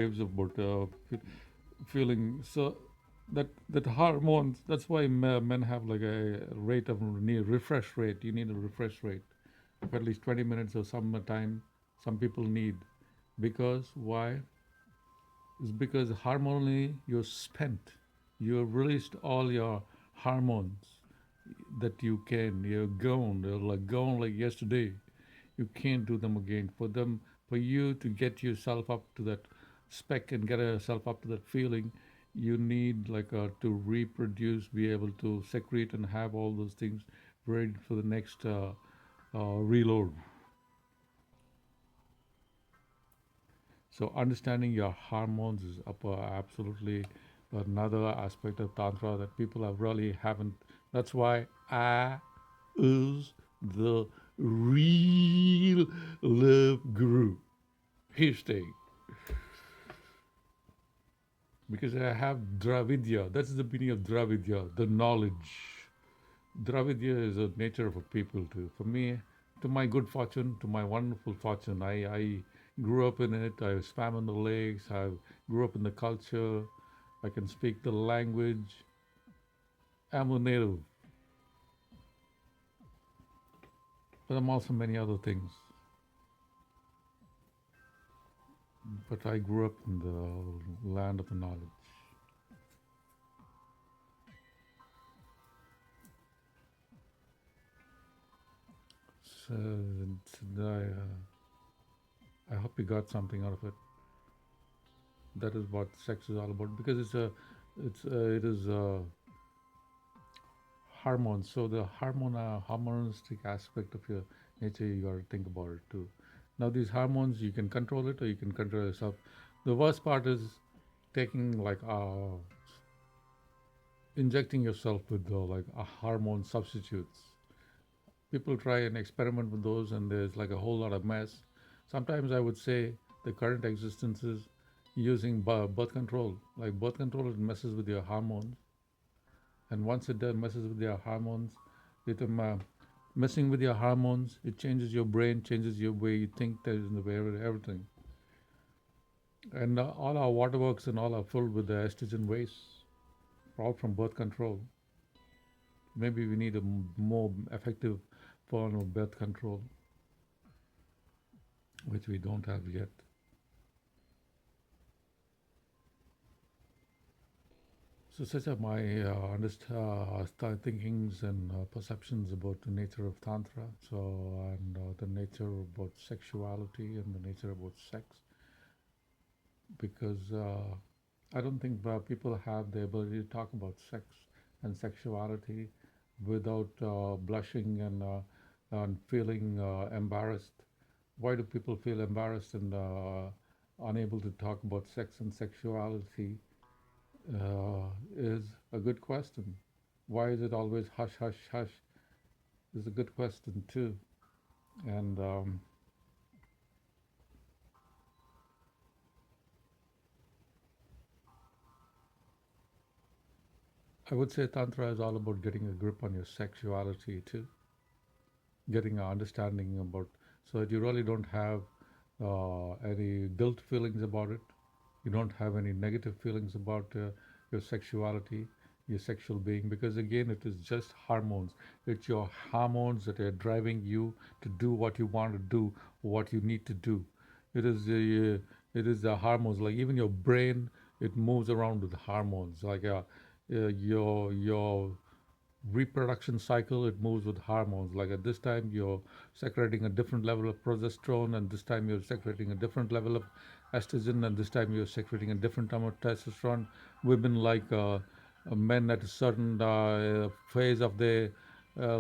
about feeling so that hormones. That's why men have like a rate of refresh rate. You need a refresh rate of at least 20 minutes or some time. Some people need because why? It's because hormonally you're spent. You've released all your hormones that you can. You're gone like yesterday. You can't do them again. For you to get yourself up to that spec and get yourself up to that feeling, you need to reproduce, be able to secrete and have all those things ready for the next reload. So understanding your hormones is absolutely another aspect of Tantra that people have really haven't. That's why I is the real love guru. Hashtag. Because I have Dravidya. That's the meaning of Dravidya, the knowledge. Dravidya is a nature of a people too. For me, to my good fortune, to my wonderful fortune, I grew up in it. I swam in the lakes. I grew up in the culture. I can speak the language. I'm a native. But I'm also many other things. But I grew up in the land of the knowledge. So I hope you got something out of it. That is what sex is all about, because it is hormones. So the hormonistic aspect of your nature, you got to think about it too. Now these hormones, you can control it or you can control yourself. The worst part is taking injecting yourself with hormone substitutes. People try and experiment with those, and there's like a whole lot of mess. Sometimes I would say the current existence is using birth control. Like birth control, it messes with your hormones, and once it messes with your hormones, messing with your hormones, it changes your brain, changes your way you think, that is in the way of everything. And all our waterworks and all are filled with the estrogen waste, all from birth control. Maybe we need a more effective form of birth control, which we don't have yet. So such are my thinkings and perceptions about the nature of Tantra, and the nature about sexuality and the nature about sex. Because I don't think people have the ability to talk about sex and sexuality without blushing and feeling embarrassed. Why do people feel embarrassed and unable to talk about sex and sexuality? Is a good question. Why is it always hush, hush, hush? Is a good question too. And I would say Tantra is all about getting a grip on your sexuality too, getting an understanding about, so that you really don't have any guilt feelings about it. You don't have any negative feelings about your sexuality, your sexual being, because again, it is just hormones. It's your hormones that are driving you to do what you want to do, what you need to do. It is the hormones. Like even your brain, it moves around with hormones. Like your reproduction cycle, it moves with hormones. Like at this time you're secreting a different level of progesterone, and this time you're secreting a different level of estrogen, and this time you're secreting a different amount of testosterone. Women men at a certain phase of their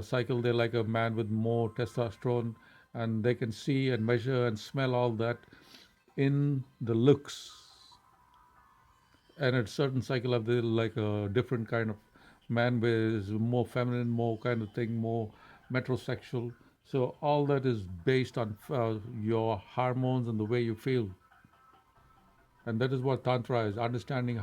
cycle, they're like a man with more testosterone, and they can see and measure and smell all that in the looks. And at a certain cycle of the like a different kind of man is more feminine, more kind of thing, more metrosexual. So all that is based on your hormones and the way you feel. And that is what Tantra is, understanding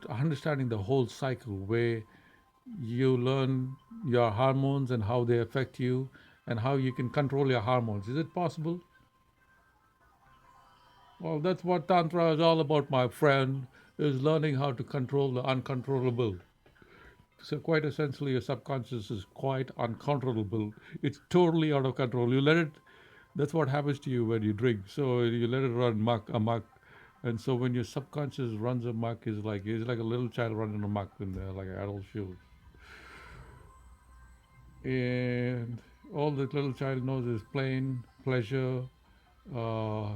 understanding the whole cycle, where you learn your hormones and how they affect you and how you can control your hormones. Is it possible? Well, that's what Tantra is all about, my friend, is learning how to control the uncontrollable. So quite essentially, your subconscious is quite uncontrollable. It's totally out of control. You let it. That's what happens to you when you drink. So you let it run amok, and so when your subconscious runs amok, is like a little child running amok in like adult shoes, and all the little child knows is pain, pleasure, uh,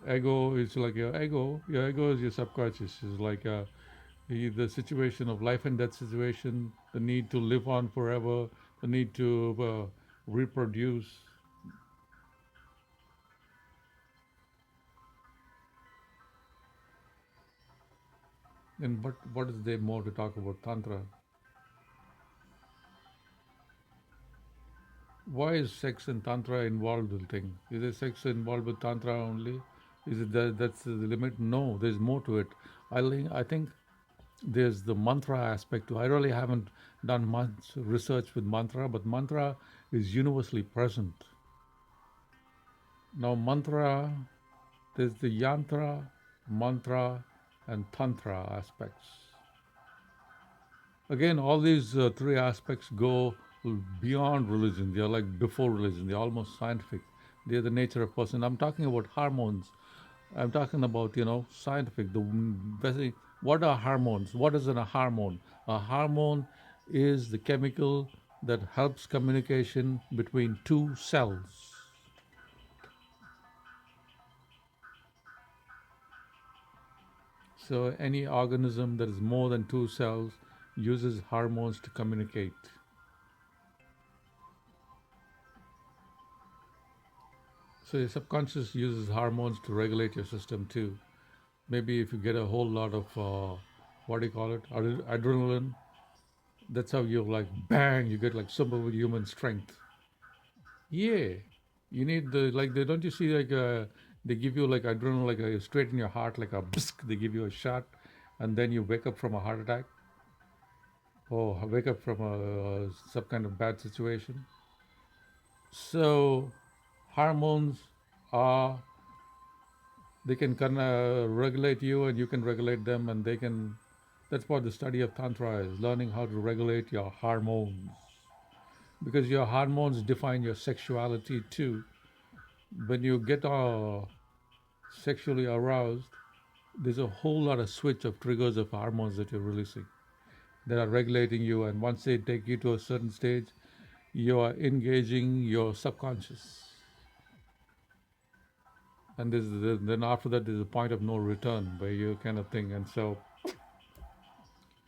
ego. It's like your ego. Your ego is your subconscious. Is like the situation of life and death situation, the need to live on forever, the need to reproduce. And what is there more to talk about Tantra? Why is sex and Tantra involved with thing? Is there sex involved with Tantra only? Is it that's the limit? No, there's more to it. I think there's the mantra aspect too. I really haven't done much research with mantra, but mantra is universally present. Now, mantra, there's the yantra, mantra, and tantra aspects. Again, all these three aspects go beyond religion. They are like before religion. They're almost scientific. They're the nature of person. I'm talking about hormones. I'm talking about scientific. The basic. What are hormones? What is a hormone? A hormone is the chemical that helps communication between two cells. So any organism that is more than two cells uses hormones to communicate. So your subconscious uses hormones to regulate your system too. Maybe if you get a whole lot of what do you call it, adrenaline, that's how you like bang, you get like superhuman strength. Yeah, you need the like they don't you see like they give you like adrenaline like straight in your heart like a bisk, they give you a shot, and then you wake up from a heart attack. Oh, wake up from some kind of bad situation. So hormones are they can kind of regulate you and you can regulate them and they can that's what the study of tantra is learning how to regulate your hormones because your hormones define your sexuality too. When you get sexually aroused, there's a whole lot of switch of triggers of hormones that you're releasing that are regulating you, and once they take you to a certain stage, you are engaging your subconscious, and then after that there's a point of no return where you kind of thing, and so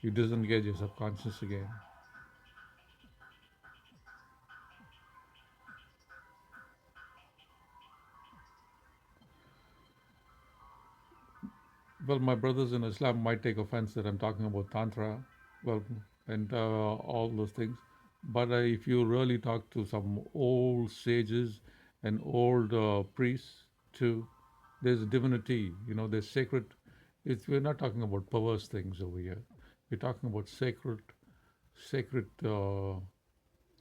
you disengage your subconscious again. Well, my brothers in Islam might take offense that I'm talking about Tantra, well, and all those things. But if you really talk to some old sages and old priests too, there's divinity, there's sacred. We're not talking about perverse things over here. We're talking about sacred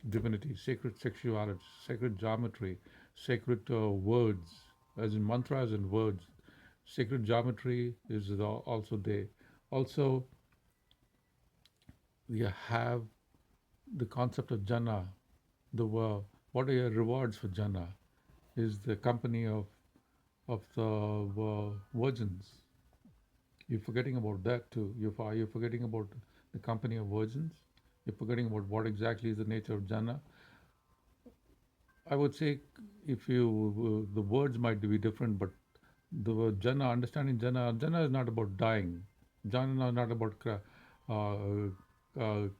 divinity, sacred sexuality, sacred geometry, sacred words, as in mantras and words. Sacred geometry is also there. Also, you have the concept of jana. The what are your rewards for jana? Is the company of the virgins. You're forgetting about that too. You're forgetting about the company of virgins. You're forgetting about what exactly is the nature of jana. I would say if the words might be different, but the word jana, understanding jana is not about dying. Jana is not about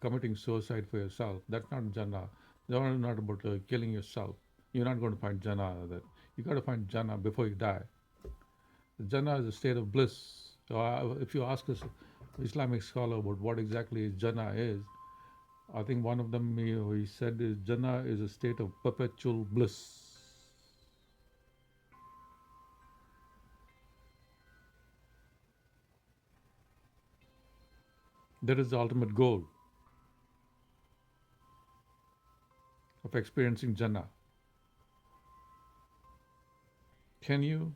committing suicide for yourself. That's not jana. Jana is not about killing yourself. You're not going to find jana there. You got to find jana before you die. Jannah is a state of bliss. So if you ask us, Islamic scholar about what exactly Jannah is, I think one of them he said is Jannah is a state of perpetual bliss. That is the ultimate goal of experiencing Jannah. Can you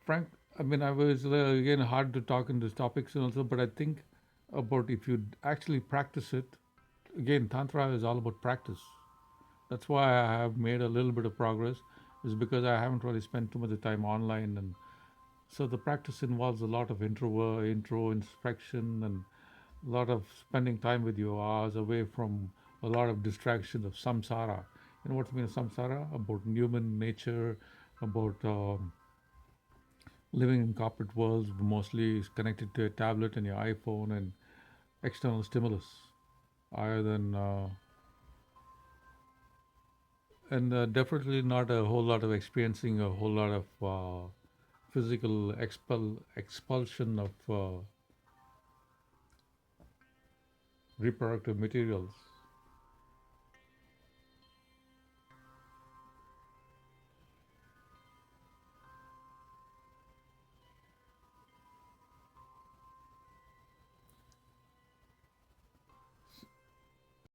Frank, I mean, I was again hard to talk in these topics and also, but I think about if you actually practice it. Again, Tantra is all about practice. That's why I have made a little bit of progress, is because I haven't really spent too much of time online, and so the practice involves a lot of intro inspection, and a lot of spending time with your hours away from a lot of distractions of samsara. You know what I mean samsara? About human nature, about living in corporate worlds, mostly is connected to a tablet and your iPhone and external stimulus, other than and definitely not a whole lot of experiencing a whole lot of physical expulsion of reproductive materials.